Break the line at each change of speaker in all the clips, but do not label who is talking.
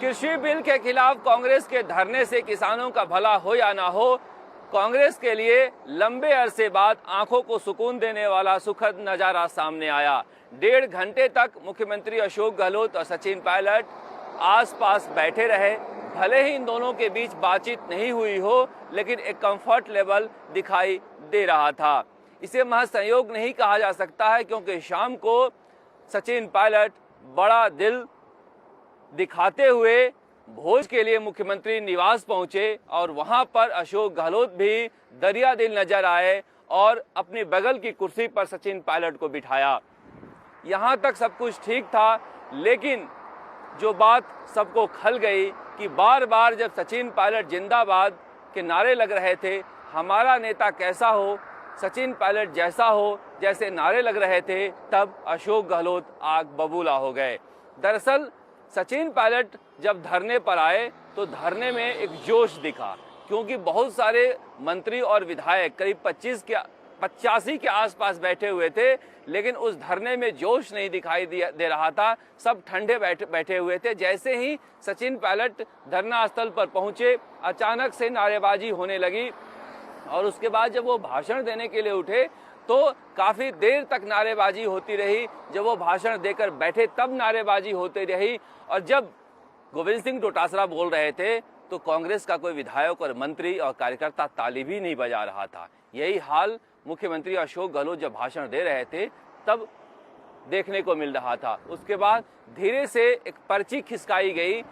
कृषि बिल के खिलाफ कांग्रेस के धरने से किसानों का भला हो या ना हो, कांग्रेस के लिए लंबे अरसे बाद आंखों को सुकून देने वाला सुखद नजारा सामने आया। 1.5 घंटे तक मुख्यमंत्री अशोक गहलोत और सचिन पायलट आसपास बैठे रहे। भले ही इन दोनों के बीच बातचीत नहीं हुई हो, लेकिन एक कंफर्ट लेवल दिखाई दे रहा था। इसे महज संयोग नहीं कहा जा सकता है, क्योंकि शाम को सचिन पायलट बड़ा दिल दिखाते हुए भोज के लिए मुख्यमंत्री निवास पहुंचे और वहां पर अशोक गहलोत भी दरिया दिल नजर आए और अपनी बगल की कुर्सी पर सचिन पायलट को बिठाया। यहां तक सब कुछ ठीक था, लेकिन जो बात सबको खल गई कि बार बार जब सचिन पायलट जिंदाबाद के नारे लग रहे थे, हमारा नेता कैसा हो, सचिन पायलट जैसा हो, जैसे नारे लग रहे थे, तब अशोक गहलोत आग बबूला हो गए। दरअसल सचिन पायलट जब धरने पर आए तो धरने में एक जोश दिखा, क्योंकि बहुत सारे मंत्री और विधायक करीब 85 के आसपास बैठे हुए थे, लेकिन उस धरने में जोश नहीं दिखाई दे रहा था। सब ठंडे बैठे हुए थे। जैसे ही सचिन पायलट धरना स्थल पर पहुंचे, अचानक से नारेबाजी होने लगी और उसके बाद जब वो भाषण देने के लिए उठे तो काफ़ी देर तक नारेबाजी होती रही। जब वो भाषण देकर बैठे तब नारेबाजी होती रही, और जब गोविंद सिंह डोटासरा बोल रहे थे तो कांग्रेस का कोई विधायक और मंत्री और कार्यकर्ता ताली भी नहीं बजा रहा था। यही हाल मुख्यमंत्री अशोक गहलोत जब भाषण दे रहे थे तब देखने को मिल रहा था। उसके बाद धीरे से एक पर्ची खिसकाई गई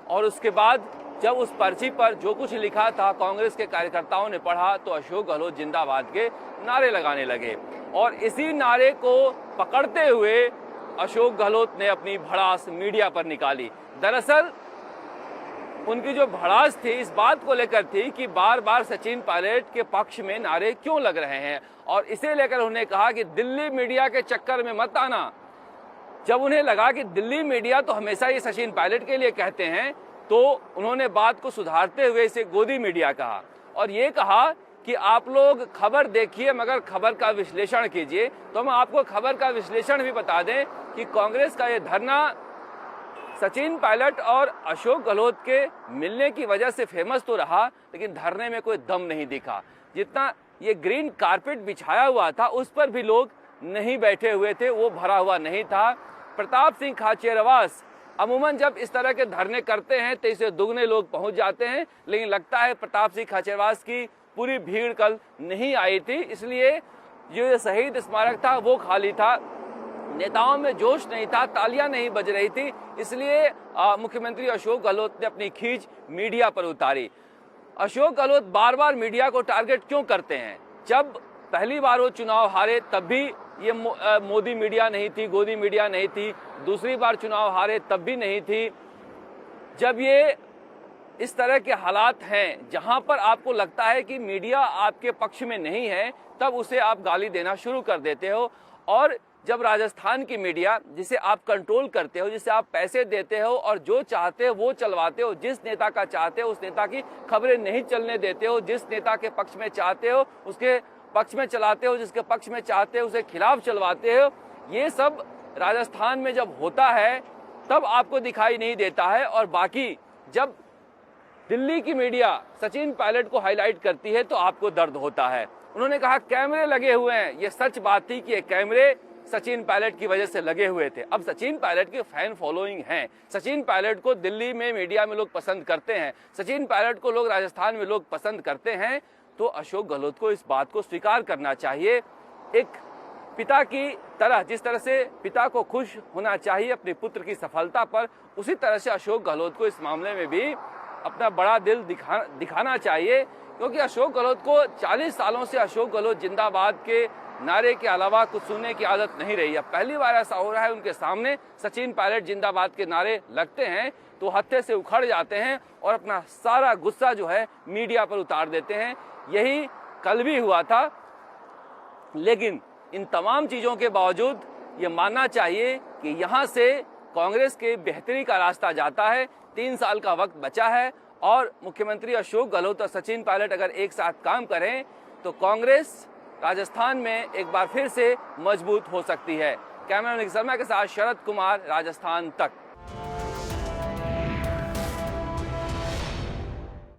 और उसके बाद जब उस पर्ची पर जो कुछ लिखा था कांग्रेस के कार्यकर्ताओं ने पढ़ा तो अशोक गहलोत जिंदाबाद के नारे लगाने लगे, और इसी नारे को पकड़ते हुए अशोक गहलोत ने अपनी भड़ास मीडिया पर निकाली। दरअसल उनकी जो भड़ास थी इस बात को लेकर थी कि बार बार सचिन पायलट के पक्ष में नारे क्यों लग रहे हैं, और इसे लेकर उन्होंने कहा कि दिल्ली मीडिया के चक्कर में मत आना। जब उन्हें लगा कि दिल्ली मीडिया तो हमेशा ये सचिन पायलट के लिए कहते हैं, तो उन्होंने बात को सुधारते हुए इसे गोदी मीडिया कहा और ये कहा कि आप लोग खबर देखिए मगर खबर का विश्लेषण कीजिए। तो हम आपको खबर का विश्लेषण भी बता दें कि कांग्रेस का ये धरना सचिन पायलट और अशोक गहलोत के मिलने की वजह से फेमस तो रहा, लेकिन धरने में कोई दम नहीं दिखा। जितना ये ग्रीन कारपेट बिछाया हुआ था उस पर भी लोग नहीं बैठे हुए थे, वो भरा हुआ नहीं था। प्रताप सिंह खाचरियावास अमूमन जब इस तरह के धरने करते हैं तो इसे दुगने लोग पहुंच जाते हैं, लेकिन लगता है प्रताप सिंह खाचरियावास की पूरी भीड़ कल नहीं आई थी, इसलिए जो शहीद स्मारक था वो खाली था। नेताओं में जोश नहीं था, तालियां नहीं बज रही थी, इसलिए मुख्यमंत्री अशोक गहलोत ने अपनी खींच मीडिया पर उतारी। अशोक गहलोत बार बार मीडिया को टारगेट क्यों करते हैं? जब पहली बार वो चुनाव हारे तब भी ये मोदी मीडिया नहीं थी, गोदी मीडिया नहीं थी। दूसरी बार चुनाव हारे तब भी नहीं थी। जब ये इस तरह के हालात हैं जहां पर आपको लगता है कि मीडिया आपके पक्ष में नहीं है, तब उसे आप गाली देना शुरू कर देते हो। और जब राजस्थान की मीडिया, जिसे आप कंट्रोल करते हो, जिसे आप पैसे देते हो और जो चाहते हो वो चलवाते हो, जिस नेता का चाहते हो उस नेता की खबरें नहीं चलने देते हो, जिस नेता के पक्ष में चाहते हो उसके पक्ष में चलाते हो, जिसके पक्ष में चाहते हो उसे खिलाफ चलवाते हो, ये सब राजस्थान में जब होता है तब आपको दिखाई नहीं देता है। और बाकी जब दिल्ली की मीडिया सचिन पायलट को हाईलाइट करती है तो आपको दर्द होता है। उन्होंने कहा कैमरे लगे हुए हैं, ये सच बात थी कि ये कैमरे सचिन पायलट की वजह से लगे हुए थे। अब सचिन पायलट की फैन फॉलोइंग है, सचिन पायलट को दिल्ली में मीडिया में लोग पसंद करते हैं, सचिन पायलट को लोग राजस्थान में लोग पसंद करते हैं, तो अशोक गहलोत को इस बात को स्वीकार करना चाहिए। एक पिता की तरह, जिस तरह से पिता को खुश होना चाहिए अपने पुत्र की सफलता पर, उसी तरह से अशोक गहलोत को इस मामले में भी अपना बड़ा दिल दिखाना चाहिए। क्योंकि अशोक गहलोत को 40 सालों से अशोक गहलोत जिंदाबाद के नारे के अलावा कुछ सुनने की आदत नहीं रही है। पहली बार ऐसा हो रहा है उनके सामने सचिन पायलट जिंदाबाद के नारे लगते हैं तो हत्थे से उखड़ जाते हैं और अपना सारा गुस्सा जो है मीडिया पर उतार देते हैं। यही कल भी हुआ था। लेकिन इन तमाम चीज़ों के बावजूद ये मानना चाहिए कि यहाँ से कांग्रेस के बेहतरी का रास्ता जाता है। 3 साल का वक्त बचा है और मुख्यमंत्री अशोक गहलोत और सचिन पायलट अगर एक साथ काम करें तो कांग्रेस राजस्थान में एक बार फिर से मजबूत हो सकती है। कैमरामैन शर्मा के साथ शरद कुमार, राजस्थान तक।